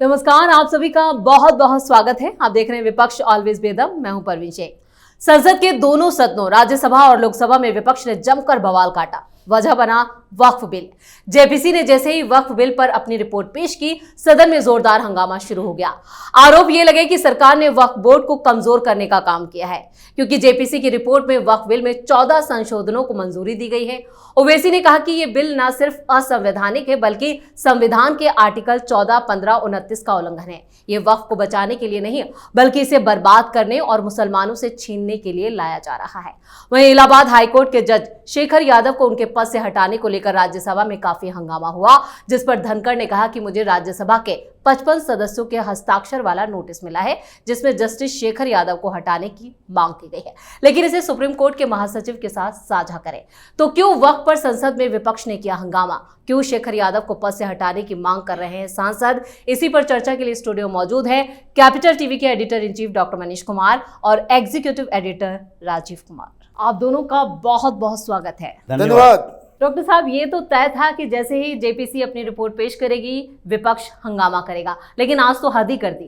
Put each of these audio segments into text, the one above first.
नमस्कार, आप सभी का बहुत बहुत स्वागत है। आप देख रहे हैं विपक्ष ऑलवेज बेदम। मैं हूं परवीन शेख। संसद के दोनों सदनों राज्यसभा और लोकसभा में विपक्ष ने जमकर बवाल काटा। वजह बना वक्फ बिल। जेपीसी ने जैसे ही वक्फ बिल पर अपनी रिपोर्ट पेश की, सदन में जोरदार हंगामा शुरू हो गया। आरोप ये लगे कि सरकार ने वक्फ बोर्ड को कमजोर करने का काम किया है, क्योंकि जेपीसी की रिपोर्ट में वक्फ बिल में 14 संशोधनों को मंजूरी दी गई है। ओवैसी ने कहा कि यह बिल न सिर्फ असंवैधानिक है, बल्कि संविधान के आर्टिकल 14, 15, 29 का उल्लंघन है। ये वक्फ को बचाने के लिए नहीं, बल्कि इसे बर्बाद करने और मुसलमानों से छीनने के लिए लाया जा रहा है। वहीं इलाहाबाद हाईकोर्ट के जज शेखर यादव को उनके पद से हटाने को लेकर राज्यसभा में काफी हंगामा हुआ, जिस पर धनखड़ ने कहा कि मुझे राज्यसभा के 55 सदस्यों के हस्ताक्षर वाला नोटिस मिला है, जिसमें जस्टिस शेखर यादव को हटाने की मांग की गई है, लेकिन इसे सुप्रीम कोर्ट के महासचिव के साथ साझा करें। तो क्यों वक्फ पर संसद में विपक्ष ने किया हंगामा? क्यों शेखर यादव को पद से हटाने की मांग कर रहे हैं सांसद? इसी पर चर्चा के लिए स्टूडियो मौजूद है कैपिटल टीवी के editor in chief doctor Manish Kumar और एग्जीक्यूटिव एडिटर राजीव कुमार। आप दोनों का बहुत बहुत स्वागत है। धन्यवाद। डॉक्टर साहब, ये तो तय था कि जैसे ही जेपीसी अपनी रिपोर्ट पेश करेगी, विपक्ष हंगामा करेगा, लेकिन आज तो हद ही कर दी।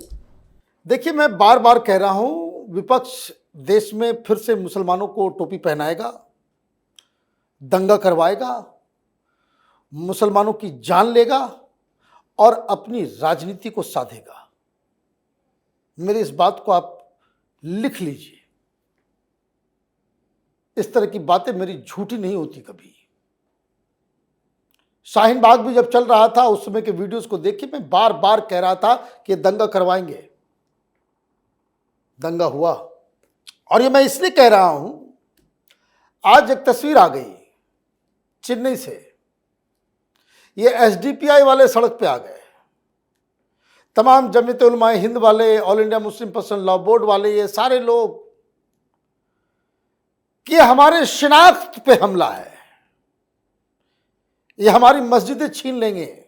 देखिए, मैं बार बार कह रहा हूं, विपक्ष देश में फिर से मुसलमानों को टोपी पहनाएगा, दंगा करवाएगा, मुसलमानों की जान लेगा और अपनी राजनीति को साधेगा। मेरी इस बात को आप लिख लीजिए। इस तरह की बातें मेरी झूठी नहीं होती कभी। शाहीन बाग भी जब चल रहा था, उस समय के वीडियोस को देखिए, मैं बार बार कह रहा था कि दंगा करवाएंगे। दंगा हुआ। और ये मैं इसलिए कह रहा हूं, आज एक तस्वीर आ गई चेन्नई से। ये एसडीपीआई वाले सड़क पे आ गए, तमाम जमीयत उलमाए हिंद वाले, all India Muslim personal law board वाले, ये सारे लोग कि हमारे शिनाख्त पे हमला है, ये हमारी मस्जिदें छीन लेंगे,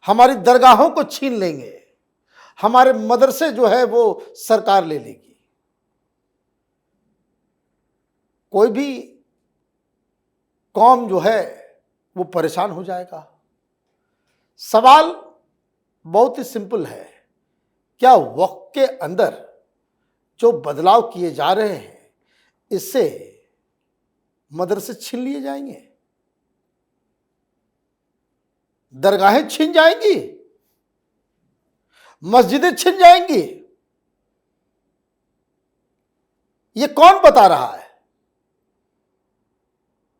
हमारी दरगाहों को छीन लेंगे, हमारे मदरसे जो है वो सरकार ले लेगी। कोई भी कौम जो है वो परेशान हो जाएगा। सवाल बहुत ही सिंपल है, क्या वक्त के अंदर जो बदलाव किए जा रहे हैं, इससे मदरसे छीन लिए जाएंगे, दरगाहें छीन जाएंगी, मस्जिदें छीन जाएंगी? ये कौन बता रहा है?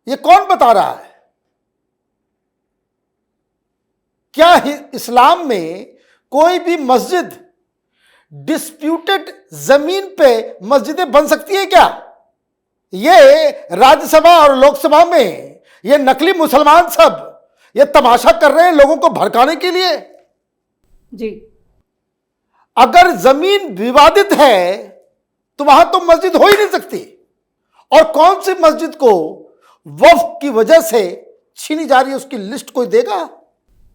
ये कौन बता रहा है? क्या इस्लाम में कोई भी मस्जिद डिस्प्यूटेड जमीन पे मस्जिदें बन सकती है क्या? ये राज्यसभा और लोकसभा में ये नकली मुसलमान सब ये तमाशा कर रहे हैं लोगों को भड़काने के लिए जी। अगर जमीन विवादित है तो वहां तो मस्जिद हो ही नहीं सकती। और कौन सी मस्जिद को वक्फ की वजह से छीनी जा रही है, उसकी लिस्ट कोई देगा?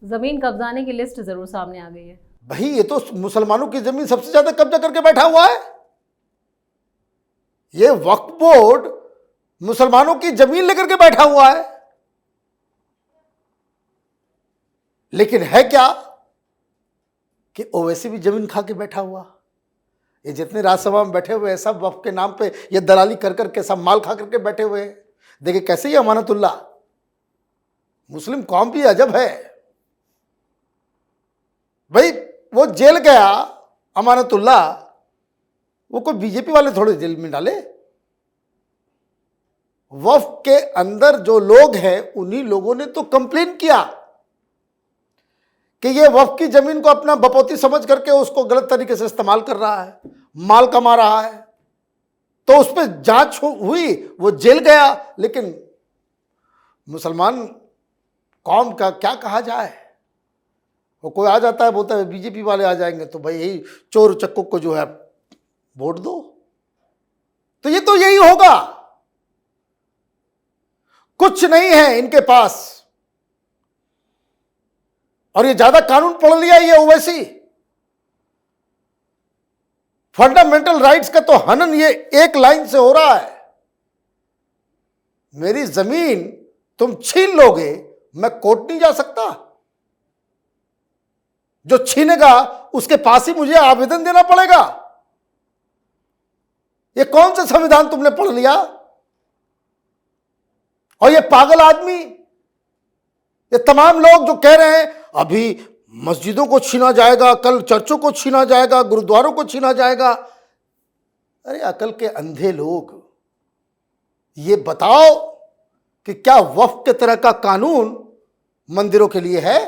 जमीन कब्जाने की लिस्ट जरूर सामने आ गई है। भाई, ये तो मुसलमानों की जमीन सबसे ज्यादा कब्जा करके बैठा हुआ है। ये वक्फ बोर्ड मुसलमानों की जमीन लेकर के बैठा हुआ है। लेकिन है क्या कि ओवैसी भी जमीन खा के बैठा हुआ। ये जितने राज्यसभा में बैठे हुए हैं, सब वक्फ के नाम पे ये दलाली कर करके सब माल खा करके बैठे हुए हैं। देखिए कैसे ये अमानतुल्ला, मुस्लिम कौम भी अजब है भाई। वो जेल गया अमानतुल्ला, वो कोई बीजेपी वाले थोड़े जेल में डाले। वक्फ के अंदर जो लोग हैं, उन्हीं लोगों ने तो कंप्लेन किया कि ये वक्फ की जमीन को अपना बपौती समझ करके उसको गलत तरीके से इस्तेमाल कर रहा है, माल कमा रहा है। तो उस पर जांच हुई, वो जेल गया। लेकिन मुसलमान कौम का क्या कहा जाए? वो कोई आ जाता है, बोलता है बीजेपी वाले आ जाएंगे तो भाई यही चोर चक्कों को जो है वोट दो। तो ये तो यही होगा। कुछ नहीं है इनके पास। और ये ज्यादा कानून पढ़ लिया ये ओवैसी। फंडामेंटल राइट्स का तो हनन ये एक लाइन से हो रहा है। मेरी जमीन तुम छीन लोगे, मैं कोर्ट नहीं जा सकता। जो छीनेगा उसके पास ही मुझे आवेदन देना पड़ेगा। ये कौन सा संविधान तुमने पढ़ लिया? और ये पागल आदमी, ये तमाम लोग जो कह रहे हैं अभी मस्जिदों को छीना जाएगा, कल चर्चों को छीना जाएगा, गुरुद्वारों को छीना जाएगा। अरे अकल के अंधे लोग, ये बताओ कि क्या वक्फ के तरह का कानून मंदिरों के लिए है,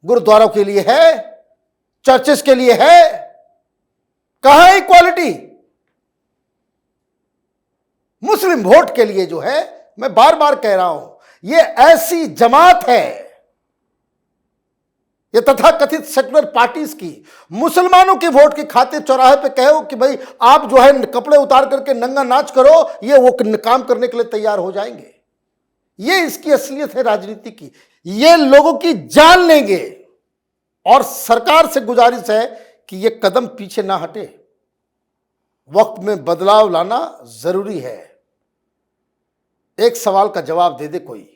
गुरुद्वारों के लिए है, चर्चेस के लिए है? कहां है इक्वालिटी? मुस्लिम वोट के लिए जो है, मैं बार बार कह रहा हूं, ये ऐसी जमात है, ये तथाकथित सेकुलर पार्टीज की मुसलमानों की वोट की खातिर चौराहे पे कहो कि भाई आप जो है कपड़े उतार करके नंगा नाच करो, ये वो काम करने के लिए तैयार हो जाएंगे। ये इसकी असलियत है राजनीति की। ये लोगों की जान लेंगे और सरकार से गुजारिश है कि ये कदम पीछे ना हटे। वक्त में बदलाव लाना जरूरी है। एक सवाल का जवाब दे दे कोई।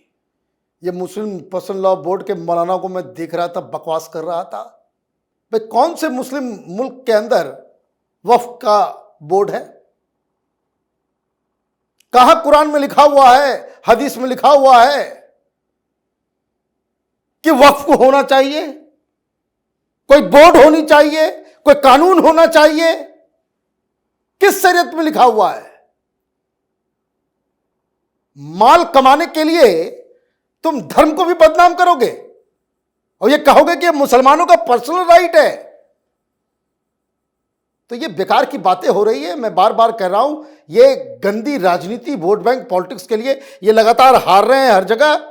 ये मुस्लिम पर्सनल लॉ बोर्ड के मौलाना को मैं देख रहा था, बकवास कर रहा था। भाई कौन से मुस्लिम मुल्क के अंदर वक्फ का बोर्ड है? कहां कुरान में लिखा हुआ है, हदीस में लिखा हुआ है कि वक्फ को होना चाहिए? कोई बोर्ड होनी चाहिए, कोई कानून होना चाहिए? किस शरीयत में लिखा हुआ है? माल कमाने के लिए तुम धर्म को भी बदनाम करोगे और ये कहोगे कि मुसलमानों का पर्सनल राइट है। तो ये बेकार की बातें हो रही है। मैं बार बार कह रहा हूं, ये गंदी राजनीति, वोट बैंक पॉलिटिक्स के लिए ये लगातार हार रहे हैं हर जगह।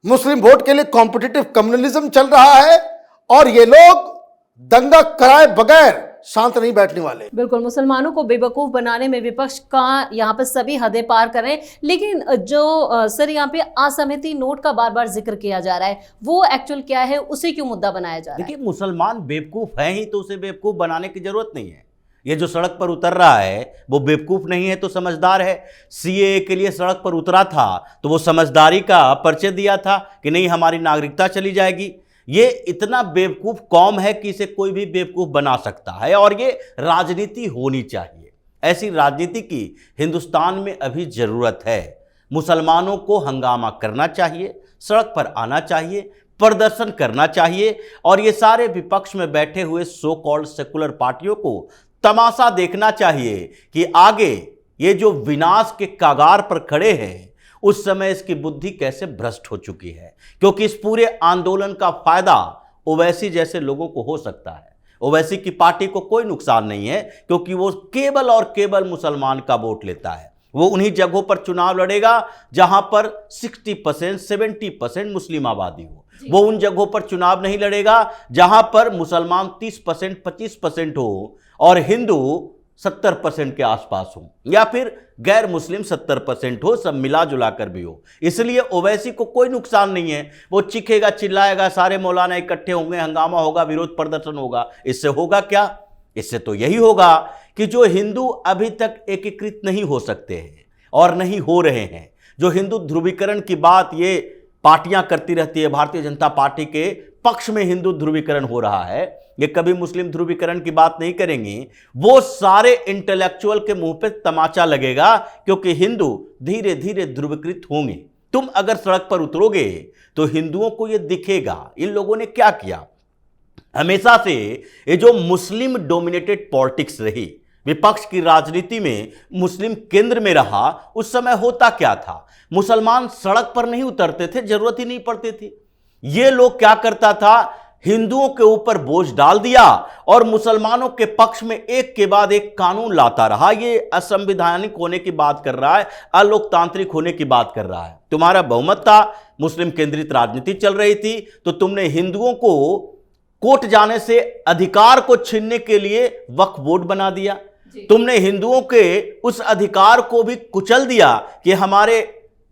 मुस्लिम वोट के लिए कॉम्पिटिटिव कम्युनलिज्म चल रहा है और ये लोग दंगा कराए बगैर शांत नहीं बैठने वाले। बिल्कुल, मुसलमानों को बेवकूफ बनाने में विपक्ष का यहाँ पर सभी हदें पार कर रहे हैं। लेकिन जो सर यहाँ पे असहमति नोट का बार बार जिक्र किया जा रहा है, वो एक्चुअल क्या है, उसे क्यों मुद्दा बनाया जा रहा है? देखिए, मुसलमान बेवकूफ है ही तो उसे बेवकूफ बनाने की जरूरत नहीं है। ये जो सड़क पर उतर रहा है वो बेवकूफ नहीं है तो समझदार है। सीएए के लिए सड़क पर उतरा था तो वो समझदारी का परिचय दिया था कि नहीं हमारी नागरिकता चली जाएगी। ये इतना बेवकूफ कौम है कि इसे कोई भी बेवकूफ बना सकता है और ये राजनीति होनी चाहिए। ऐसी राजनीति की हिंदुस्तान में अभी जरूरत है। मुसलमानों को हंगामा करना चाहिए, सड़क पर आना चाहिए, प्रदर्शन करना चाहिए और ये सारे विपक्ष में बैठे हुए सो कॉल्ड सेकुलर पार्टियों को तमाशा देखना चाहिए कि आगे ये जो विनाश के कगार पर खड़े हैं उस समय इसकी बुद्धि कैसे भ्रष्ट हो चुकी है। क्योंकि इस पूरे आंदोलन का फायदा ओवैसी जैसे लोगों को हो सकता है। ओवैसी की पार्टी को कोई नुकसान नहीं है क्योंकि वो केवल और केवल मुसलमान का वोट लेता है। वो उन्हीं जगहों पर चुनाव लड़ेगा जहां पर 60% 70% मुस्लिम आबादी हो। वो उन जगहों पर चुनाव नहीं लड़ेगा जहां पर मुसलमान 30% 25% हो और हिंदू 70% के आसपास हो या फिर गैर मुस्लिम 70% हो, सब मिला जुला कर भी हो। इसलिए ओवैसी को कोई नुकसान नहीं है। वो चीखेगा, चिल्लाएगा, सारे मौलाना इकट्ठे होंगे, हंगामा होगा, विरोध प्रदर्शन होगा। इससे होगा क्या? इससे तो यही होगा कि जो हिंदू अभी तक एकीकृत नहीं हो सकते हैं और नहीं हो रहे हैं, जो हिंदू ध्रुवीकरण की बात ये पार्टियां करती रहती है, भारतीय जनता पार्टी के पक्ष में हिंदू ध्रुवीकरण हो रहा है, ये कभी मुस्लिम ध्रुवीकरण की बात नहीं करेंगे। वो सारे इंटेलेक्चुअल के मुंह पे तमाचा लगेगा क्योंकि हिंदू धीरे धीरे ध्रुवीकृत होंगे। तुम अगर सड़क पर उतरोगे तो हिंदुओं को ये दिखेगा इन लोगों ने क्या किया। हमेशा से ये जो मुस्लिम डोमिनेटेड पॉलिटिक्स रही, विपक्ष की राजनीति में मुस्लिम केंद्र में रहा, उस समय होता क्या था? मुसलमान सड़क पर नहीं उतरते थे, जरूरत ही नहीं पड़ती थी। ये लोग क्या करता था, हिंदुओं के ऊपर बोझ डाल दिया और मुसलमानों के पक्ष में एक के बाद एक कानून लाता रहा। ये असंवैधानिक होने की बात कर रहा है, अलोकतांत्रिक होने की बात कर रहा है। तुम्हारा बहुमत था, मुस्लिम केंद्रित राजनीति चल रही थी, तो तुमने हिंदुओं को कोर्ट जाने से अधिकार को छीनने के लिए वक्फ बोर्ड बना दिया। तुमने हिंदुओं के उस अधिकार को भी कुचल दिया कि हमारे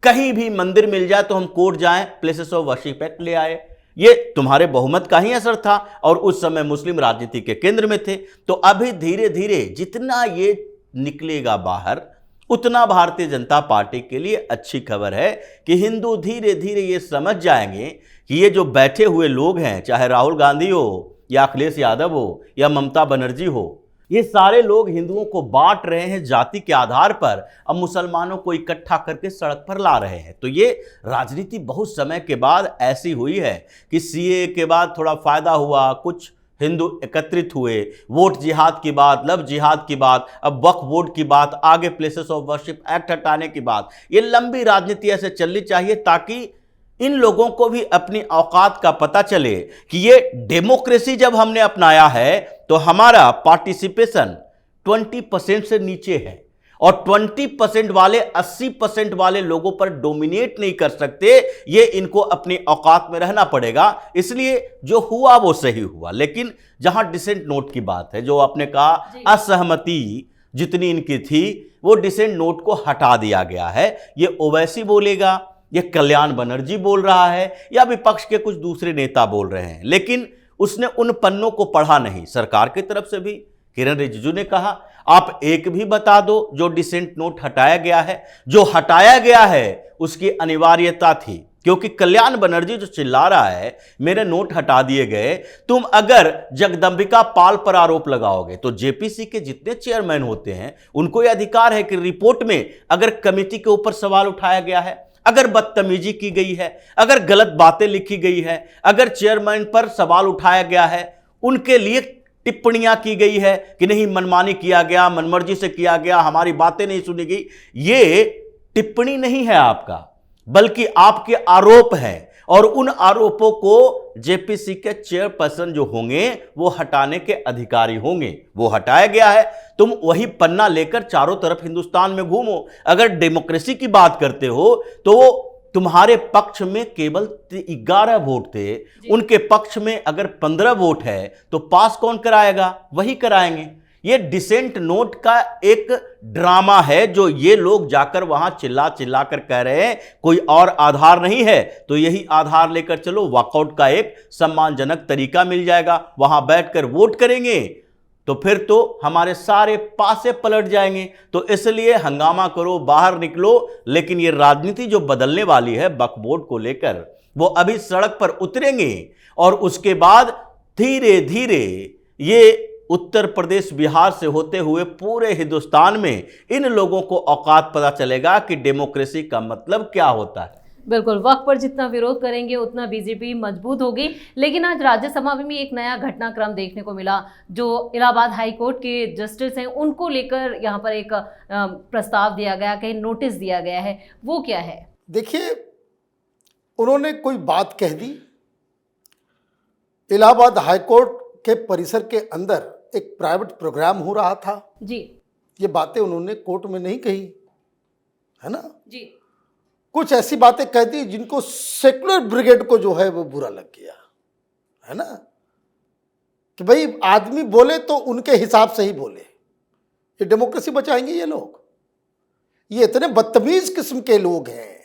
कहीं भी मंदिर मिल जाए तो हम कोर्ट जाएं, प्लेसेस ऑफ वर्शिप एक्ट ले आए। ये तुम्हारे बहुमत का ही असर था और उस समय मुस्लिम राजनीति के केंद्र में थे। तो अभी धीरे धीरे जितना ये निकलेगा बाहर, उतना भारतीय जनता पार्टी के लिए अच्छी खबर है कि हिंदू धीरे धीरे ये समझ जाएंगे कि ये जो बैठे हुए लोग हैं, चाहे राहुल गांधी हो या अखिलेश यादव हो या ममता बनर्जी हो, ये सारे लोग हिंदुओं को बांट रहे हैं जाति के आधार पर, अब मुसलमानों को इकट्ठा करके सड़क पर ला रहे हैं। तो ये राजनीति बहुत समय के बाद ऐसी हुई है कि सीए के बाद थोड़ा फायदा हुआ, कुछ हिंदू एकत्रित हुए, वोट जिहाद की बात, लव जिहाद की बात, अब वक्फ बोर्ड की बात, आगे प्लेसेस ऑफ वर्शिप एक्ट हटाने की बात। ये लंबी राजनीति ऐसे चलनी चाहिए ताकि इन लोगों को भी अपनी औकात का पता चले कि ये डेमोक्रेसी जब हमने अपनाया है तो हमारा पार्टिसिपेशन 20% से नीचे है और 20% वाले 80% वाले लोगों पर डोमिनेट नहीं कर सकते। ये इनको अपनी औकात में रहना पड़ेगा। इसलिए जो हुआ वो सही हुआ, लेकिन जहां डिसेंट नोट की बात है, जो आपने कहा असहमति जितनी इनकी थी, वो डिसेंट नोट को हटा दिया गया है। ये ओवैसी बोलेगा, ये कल्याण बनर्जी बोल रहा है, या विपक्ष के कुछ दूसरे नेता बोल रहे हैं, लेकिन उसने उन पन्नों को पढ़ा नहीं। सरकार की तरफ से भी किरण रिजिजू ने कहा आप एक भी बता दो जो डिसेंट नोट हटाया गया है। जो हटाया गया है उसकी अनिवार्यता थी, क्योंकि कल्याण बनर्जी जो चिल्ला रहा है मेरे नोट हटा दिए गए, तुम अगर जगदंबिका पाल पर आरोप लगाओगे तो जेपीसी के जितने चेयरमैन होते हैं उनको यह अधिकार है कि रिपोर्ट में अगर कमेटी के ऊपर सवाल उठाया गया है, अगर बदतमीजी की गई है, अगर गलत बातें लिखी गई है, अगर चेयरमैन पर सवाल उठाया गया है, उनके लिए टिप्पणियां की गई है कि नहीं मनमानी किया गया, मनमर्जी से किया गया, हमारी बातें नहीं सुनी गई, ये टिप्पणी नहीं है आपका, बल्कि आपके आरोप हैं। और उन आरोपों को जेपीसी के चेयरपर्सन जो होंगे वो हटाने के अधिकारी होंगे। वो हटाया गया है, तुम वही पन्ना लेकर चारों तरफ हिंदुस्तान में घूमो। अगर डेमोक्रेसी की बात करते हो तो तुम्हारे पक्ष में केवल 11 वोट थे, उनके पक्ष में अगर 15 वोट है तो पास कौन कराएगा? वही कराएंगे। ये डिसेंट नोट का एक ड्रामा है जो ये लोग जाकर वहां चिल्ला चिल्ला कर कह रहे हैं, कोई और आधार नहीं है तो यही आधार लेकर चलो, वॉकआउट का एक सम्मानजनक तरीका मिल जाएगा, वहां बैठकर वोट करेंगे तो फिर तो हमारे सारे पासे पलट जाएंगे। तो इसलिए हंगामा करो, बाहर निकलो, लेकिन ये राजनीति जो बदलने वाली है वक्फ बोर्ड को लेकर, वो अभी सड़क पर उतरेंगे और उसके बाद धीरे धीरे ये उत्तर प्रदेश बिहार से होते हुए पूरे हिंदुस्तान में इन लोगों को औकात पता चलेगा कि डेमोक्रेसी का मतलब क्या होता है। बिल्कुल, वक्त पर जितना विरोध करेंगे उतना बीजेपी मजबूत होगी। लेकिन आज राज्यसभा में भी एक नया घटनाक्रम देखने को मिला। जो इलाहाबाद हाई कोर्ट के जस्टिस हैं उनको लेकर यहाँ पर एक प्रस्ताव दिया गया, कहीं नोटिस दिया गया है, वो क्या है? देखिए, उन्होंने कोई बात कह दी। इलाहाबाद हाई कोर्ट के परिसर के अंदर एक प्राइवेट प्रोग्राम हो रहा था जी। ये बातें उन्होंने कोर्ट में नहीं कही, है ना जी। कुछ ऐसी बातें कह दी जिनको सेकुलर ब्रिगेड को जो है वो बुरा लग गया, है ना, कि भाई आदमी बोले तो उनके हिसाब से ही बोले। ये डेमोक्रेसी बचाएंगे ये लोग? ये इतने बदतमीज किस्म के लोग हैं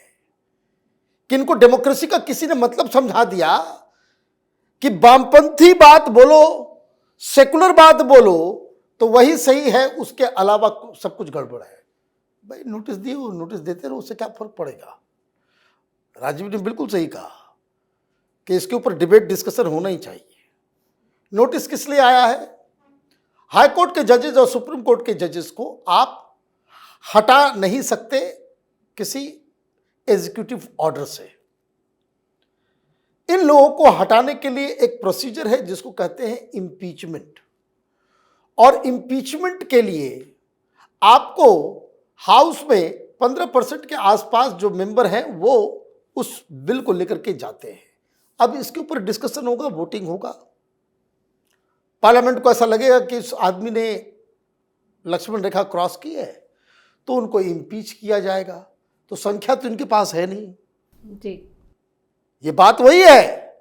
कि इनको डेमोक्रेसी का किसी ने मतलब समझा दिया कि वामपंथी बात बोलो, सेकुलर बात बोलो तो वही सही है, उसके अलावा सब कुछ गड़बड़ है। भाई नोटिस दिए, नोटिस देते रहो, उससे क्या फर्क पड़ेगा। राजीव ने बिल्कुल सही कहा कि इसके ऊपर डिबेट डिस्कशन होना ही चाहिए। नोटिस किस लिए आया है? हाई कोर्ट के जजेस और सुप्रीम कोर्ट के जजेस को आप हटा नहीं सकते किसी एग्जीक्यूटिव ऑर्डर से। इन लोगों को हटाने के लिए एक प्रोसीजर है जिसको कहते हैं इम्पीचमेंट, और इम्पीचमेंट के लिए आपको हाउस में 15% के आसपास जो मेंबर हैं वो उस बिल को लेकर के जाते हैं। अब इसके ऊपर डिस्कशन होगा, वोटिंग होगा। पार्लियामेंट को ऐसा लगेगा कि इस आदमी ने लक्ष्मण रेखा क्रॉस की है तो उनको इम्पीच किया जाएगा। तो संख्या तो इनके पास है नहीं जी। ये बात वही है,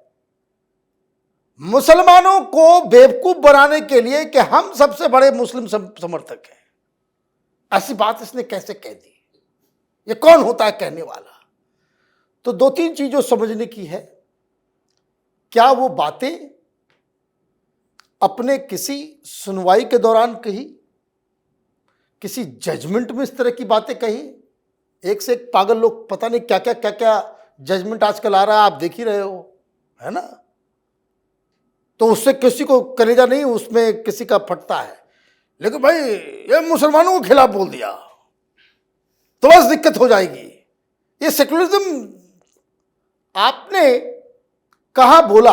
मुसलमानों को बेवकूफ बनाने के लिए कि हम सबसे बड़े मुस्लिम समर्थक हैं। ऐसी बात इसने कैसे कह दी? ये कौन होता है कहने वाला? तो 2-3 चीजों समझने की है। क्या वो बातें अपने किसी सुनवाई के दौरान कही, किसी जजमेंट में इस तरह की बातें कही? एक से एक पागल लोग, पता नहीं क्या क्या जजमेंट आजकल आ रहा है, आप देख ही रहे हो। है ना। तो उससे किसी को कलेजा नहीं उसमें किसी का फटता है, लेकिन भाई ये मुसलमानों के खिलाफ बोल दिया तो बस दिक्कत हो जाएगी। ये सेकुलरिज्म आपने कहा बोला?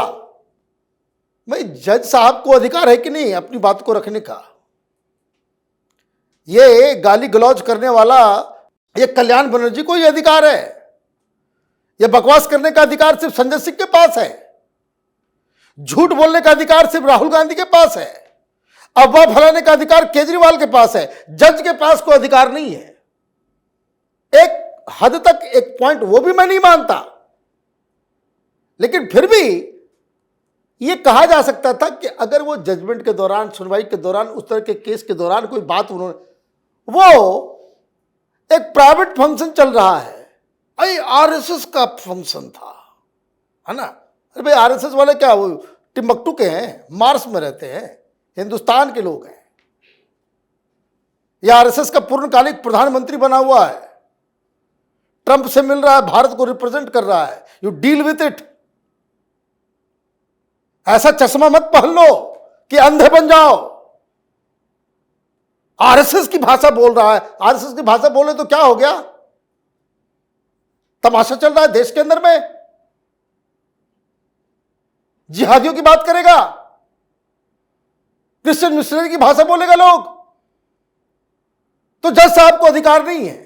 भाई जज साहब को अधिकार है कि नहीं अपनी बात को रखने का? ये गाली गलौज करने वाला ये कल्याण बनर्जी को ही अधिकार है। ये बकवास करने का अधिकार सिर्फ संजय सिंह के पास है। झूठ बोलने का अधिकार सिर्फ राहुल गांधी के पास है। अफवाह फैलाने का अधिकार केजरीवाल के पास है। जज के पास कोई अधिकार नहीं है। एक हद तक एक पॉइंट वो भी मैं नहीं मानता, लेकिन फिर भी ये कहा जा सकता था कि अगर वो जजमेंट के दौरान, सुनवाई के दौरान, उस तरह के केस के दौरान कोई बात उन्होंने, वो एक प्राइवेट फंक्शन चल रहा है, अरे आरएसएस का फंक्शन था, है ना। अरे भाई आरएसएस वाले क्या वो टिम्बकटू के हैं, मार्स में रहते हैं, हिंदुस्तान के लोग हैं। ये आरएसएस का पूर्णकालिक प्रधानमंत्री बना हुआ है, ट्रंप से मिल रहा है, भारत को रिप्रेजेंट कर रहा है। You deal with it. ऐसा चश्मा मत पहन लो कि अंधे बन जाओ। आरएसएस की भाषा बोल रहा है, आरएसएस की भाषा बोले तो क्या हो गया? तमाशा चल रहा है देश के अंदर में। जिहादियों की बात करेगा, क्रिश्चियन मिशनरी की भाषा बोलेगा लोग, तो जज साहब को अधिकार नहीं है।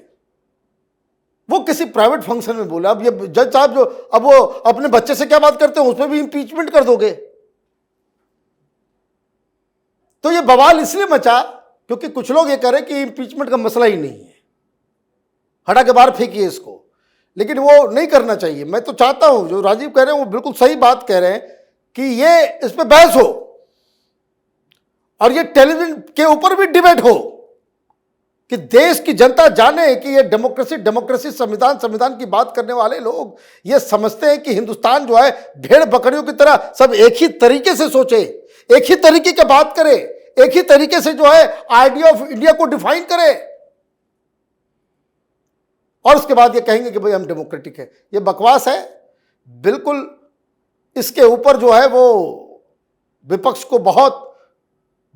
वो किसी प्राइवेट फंक्शन में बोला। अब ये जज साहब जो अब वो अपने बच्चे से क्या बात करते हैं, उसमें भी इंपीचमेंट कर दोगे। तो ये बवाल इसलिए मचा क्योंकि कुछ लोग ये कह रहे हैं कि इंपीचमेंट का मसला ही नहीं है, हटा के बाहर फेंकिए इसको। लेकिन वो नहीं करना चाहिए। मैं तो चाहता हूं, जो राजीव कह रहे हैं वो बिल्कुल सही बात कह रहे हैं कि ये इस पे बहस हो और ये टेलीविजन के ऊपर भी डिबेट हो कि देश की जनता जाने कि ये डेमोक्रेसी, संविधान की बात करने वाले लोग ये समझते हैं कि हिंदुस्तान जो है भेड़ बकरियों की तरह सब एक ही तरीके से सोचे, एक ही तरीके की बात करे, एक ही तरीके से जो है आइडिया ऑफ इंडिया को डिफाइन करे और उसके बाद ये कहेंगे कि भाई हम डेमोक्रेटिक है। ये बकवास है बिल्कुल। इसके ऊपर जो है वो विपक्ष को बहुत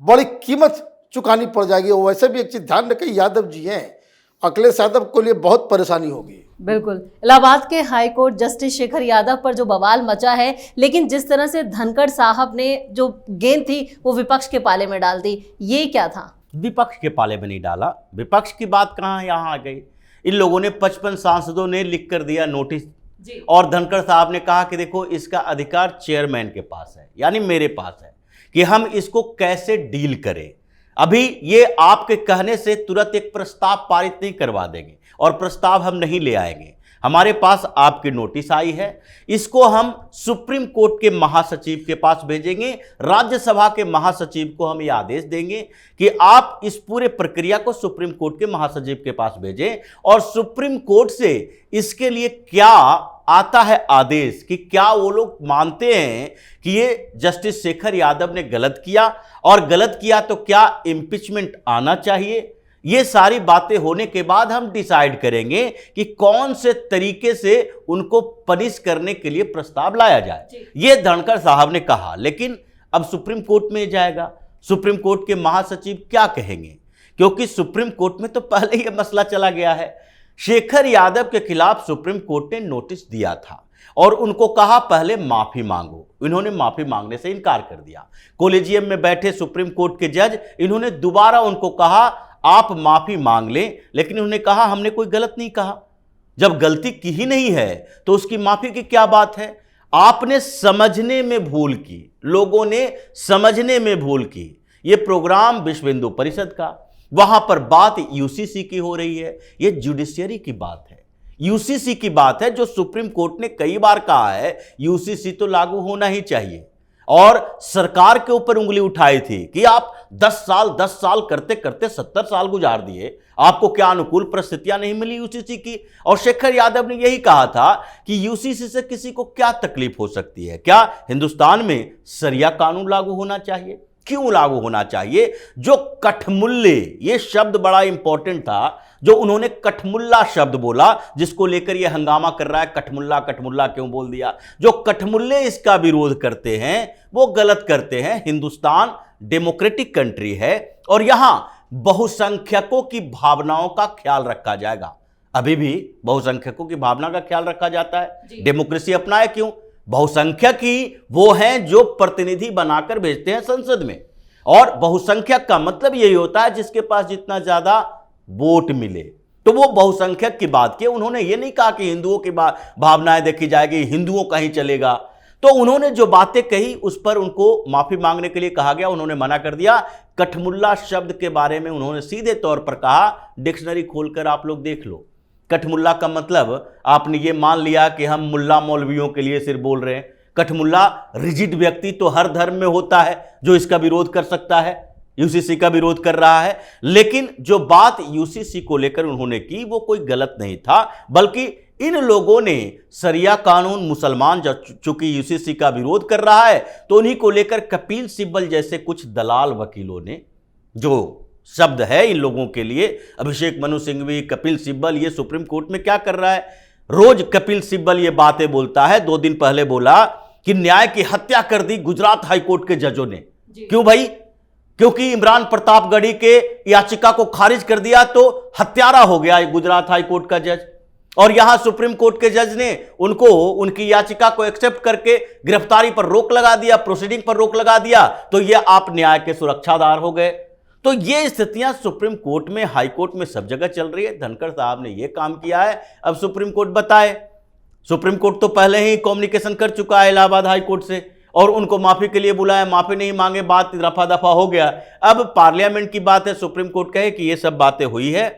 बड़ी कीमत चुकानी पड़ जाएगी। वो वैसे भी एक चीज ध्यान रखें, यादव जी हैं, अखिलेश यादव को लिए बहुत परेशानी होगी। बिल्कुल। इलाहाबाद के high court justice Shekhar Yadav पर जो बवाल मचा है, लेकिन जिस तरह से धनखड़ साहब ने जो गेंद थी वो विपक्ष के पाले में डाल दी, ये क्या था? विपक्ष के पाले में नहीं डाला। विपक्ष की बात कहाँ यहाँ आ गई? इन लोगों ने 55 सांसदों ने लिख कर दिया नोटिस जी। और धनखड़ साहब ने कहा कि देखो इसका अधिकार चेयरमैन के पास है, यानी मेरे पास है कि हम इसको कैसे डील करें। अभी ये आपके कहने से तुरंत एक प्रस्ताव पारित नहीं करवा देंगे और प्रस्ताव हम नहीं ले आएंगे। हमारे पास आपकी नोटिस आई है, इसको हम सुप्रीम कोर्ट के महासचिव के पास भेजेंगे, राज्यसभा के महासचिव को हम ये आदेश देंगे कि आप इस पूरे प्रक्रिया को सुप्रीम कोर्ट के महासचिव के पास भेजें और सुप्रीम कोर्ट से इसके लिए क्या आता है आदेश कि क्या वो लोग मानते हैं कि ये जस्टिस शेखर यादव ने गलत किया और गलत किया तो क्या इम्पीचमेंट आना चाहिए। ये सारी बातें होने के बाद हम डिसाइड करेंगे कि कौन से तरीके से उनको पनिश करने के लिए प्रस्ताव लाया जाए। ये धनखड़ साहब ने कहा, लेकिन अब सुप्रीम कोर्ट में जाएगा, सुप्रीम कोर्ट के महासचिव क्या कहेंगे, क्योंकि सुप्रीम कोर्ट में तो पहले ही मसला चला गया है। शेखर यादव के खिलाफ सुप्रीम कोर्ट ने नोटिस दिया था और उनको कहा पहले माफी मांगो। इन्होंने माफी मांगने से इनकार कर दिया। कॉलेजियम में बैठे सुप्रीम कोर्ट के जज, इन्होंने दोबारा उनको कहा आप माफी मांग लें, लेकिन उन्होंने कहा हमने कोई गलत नहीं कहा। जब गलती की ही नहीं है तो उसकी माफी की क्या बात है। आपने समझने में भूल की, लोगों ने समझने में भूल की। ये प्रोग्राम विश्व हिंदू परिषद का, वहां पर बात यूसीसी की हो रही है, ये जुडिशियरी की बात है, यूसीसी की बात है, जो सुप्रीम कोर्ट ने कई बार कहा है यूसीसी तो लागू होना ही चाहिए। और सरकार के ऊपर उंगली उठाई थी कि आप 10 साल करते करते 70 साल गुजार दिए, आपको क्या अनुकूल परिस्थितियां नहीं मिली यूसीसी की। और शेखर यादव ने यही कहा था कि यूसीसी से किसी को क्या तकलीफ हो सकती है, क्या हिंदुस्तान में सरिया कानून लागू होना चाहिए। क्यों लागू होना चाहिए। जो कठमुल्ले, ये शब्द बड़ा इंपॉर्टेंट था, जो उन्होंने कठमुल्ला शब्द बोला, जिसको लेकर ये हंगामा कर रहा है, कठमुल्ला कठमुल्ला क्यों बोल दिया। जो कठमुल्ले इसका विरोध करते हैं वो गलत करते हैं। हिंदुस्तान डेमोक्रेटिक कंट्री है और यहां बहुसंख्यकों की भावनाओं का ख्याल रखा जाएगा। अभी भी बहुसंख्यकों की भावना का ख्याल रखा जाता है। डेमोक्रेसी अपनाए क्यों? बहुसंख्यक ही वो हैं जो प्रतिनिधि बनाकर भेजते हैं संसद में, और बहुसंख्यक का मतलब यही होता है जिसके पास जितना ज्यादा वोट मिले। तो वो बहुसंख्यक की बात की। उन्होंने ये नहीं कहा कि हिंदुओं की भावनाएं देखी जाएगी, हिंदुओं का ही चलेगा। तो उन्होंने जो बातें कही उस पर उनको माफी मांगने के लिए कहा गया, उन्होंने मना कर दिया। कठमुल्ला शब्द के बारे में उन्होंने सीधे तौर पर कहा, डिक्शनरी खोलकर आप लोग देख लो। कठमुल्ला का मतलब आपने ये मान लिया कि हम मुल्ला मौलवियों के लिए सिर्फ बोल रहे हैं। कठमुल्ला रिजिड व्यक्ति तो हर धर्म में होता है जो इसका विरोध कर सकता है, यूसीसी का विरोध कर रहा है। लेकिन जो बात यूसीसी को लेकर उन्होंने की वो कोई गलत नहीं था, बल्कि इन लोगों ने सरिया कानून, मुसलमान चूंकि यूसीसी का विरोध कर रहा है तो उन्हीं को लेकर कपिल सिब्बल जैसे कुछ दलाल वकीलों ने, जो शब्द है इन लोगों के लिए, अभिषेक मनु सिंघवी, कपिल सिब्बल, ये सुप्रीम कोर्ट में क्या कर रहा है? रोज कपिल सिब्बल ये बातें बोलता है। 2 दिन पहले बोला कि न्याय की हत्या कर दी गुजरात हाईकोर्ट के जजों ने। क्यों भाई? क्योंकि इमरान प्रतापगढ़ी के याचिका को खारिज कर दिया तो हत्यारा हो गया गुजरात हाईकोर्ट का जज, और यहां सुप्रीम कोर्ट के जज ने उनको, उनकी याचिका को एक्सेप्ट करके गिरफ्तारी पर रोक लगा दिया, प्रोसीडिंग पर रोक लगा दिया। तो ये आप न्याय के सुरक्षादार हो गए। तो ये स्थितियां सुप्रीम कोर्ट में, हाई कोर्ट में सब जगह चल रही है। धनखड़ साहब ने ये काम किया है, अब सुप्रीम कोर्ट बताए। सुप्रीम कोर्ट तो पहले ही कम्युनिकेशन कर चुका है इलाहाबाद हाई कोर्ट से और उनको माफी के लिए बुलाया, माफी नहीं मांगे, बात रफा दफा हो गया। अब पार्लियामेंट की बात है, सुप्रीम कोर्ट कहे कि ये सब बातें हुई है,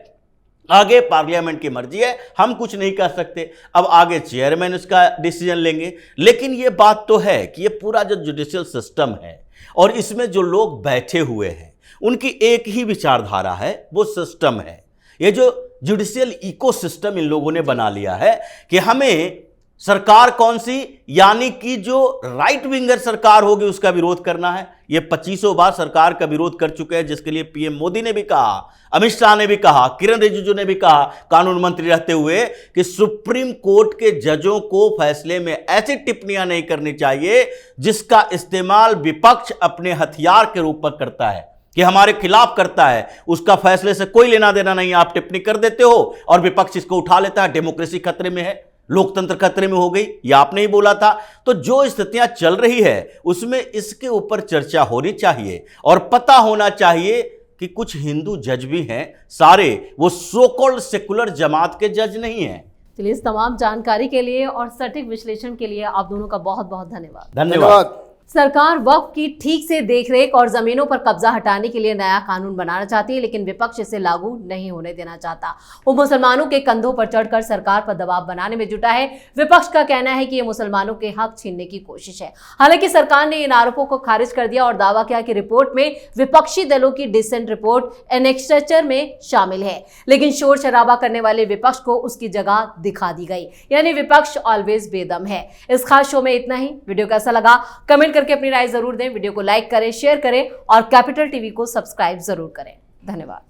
आगे पार्लियामेंट की मर्जी है, हम कुछ नहीं कर सकते। अब आगे चेयरमैन इसका डिसीजन लेंगे। लेकिन ये बात तो है कि ये पूरा जो जुडिशियल सिस्टम है और इसमें जो लोग बैठे हुए हैं उनकी एक ही विचारधारा है, वो सिस्टम है। ये जो जुडिशियल इकोसिस्टम इन लोगों ने बना लिया है कि हमें सरकार कौन सी, यानी कि जो राइट विंगर सरकार होगी उसका विरोध करना है। ये 25 बार सरकार का विरोध कर चुके हैं, जिसके लिए पीएम मोदी ने भी कहा, अमित शाह ने भी कहा, किरण रिजिजू ने भी कहा कानून मंत्री रहते हुए कि सुप्रीम कोर्ट के जजों को फैसले में ऐसी टिप्पणियां नहीं करनी चाहिए जिसका इस्तेमाल विपक्ष अपने हथियार के रूप पर करता है, कि हमारे खिलाफ करता है। उसका फैसले से कोई लेना देना नहीं, आप टिप्पणी कर देते हो और विपक्ष इसको उठा लेता है। डेमोक्रेसी खतरे में है, लोकतंत्र खतरे में हो गई, यह आपने ही बोला था। तो जो स्थितियां चल रही है उसमें इसके ऊपर चर्चा होनी चाहिए और पता होना चाहिए कि कुछ हिंदू जज भी हैं, सारे वो सो कॉल्ड सेकुलर जमात के जज नहीं हैं। चलिए, इस तमाम जानकारी के लिए और सटीक विश्लेषण के लिए आप दोनों का बहुत बहुत धन्यवाद। धन्यवाद। सरकार वक्फ की ठीक से देखरेख और जमीनों पर कब्जा हटाने के लिए नया कानून बनाना चाहती है, लेकिन विपक्ष इसे लागू नहीं होने देना चाहता। वो मुसलमानों के कंधों पर चढ़कर सरकार पर दबाव बनाने में जुटा है। विपक्ष का कहना है कि ये मुसलमानों के हक छीनने की कोशिश है। हालांकि सरकार ने इन आरोपों को खारिज कर दिया और दावा किया कि रिपोर्ट में विपक्षी दलों की डिसेंट रिपोर्ट एनेक्स्ट्रेचर में शामिल है, लेकिन शोर शराबा करने वाले विपक्ष को उसकी जगह दिखा दी गई, यानी विपक्ष ऑलवेज बेदम है। इस खास शो में इतना ही। वीडियो कैसा लगा कमेंट करके अपनी राय जरूर दें। वीडियो को लाइक करें, शेयर करें और कैपिटल टीवी को सब्सक्राइब जरूर करें। धन्यवाद।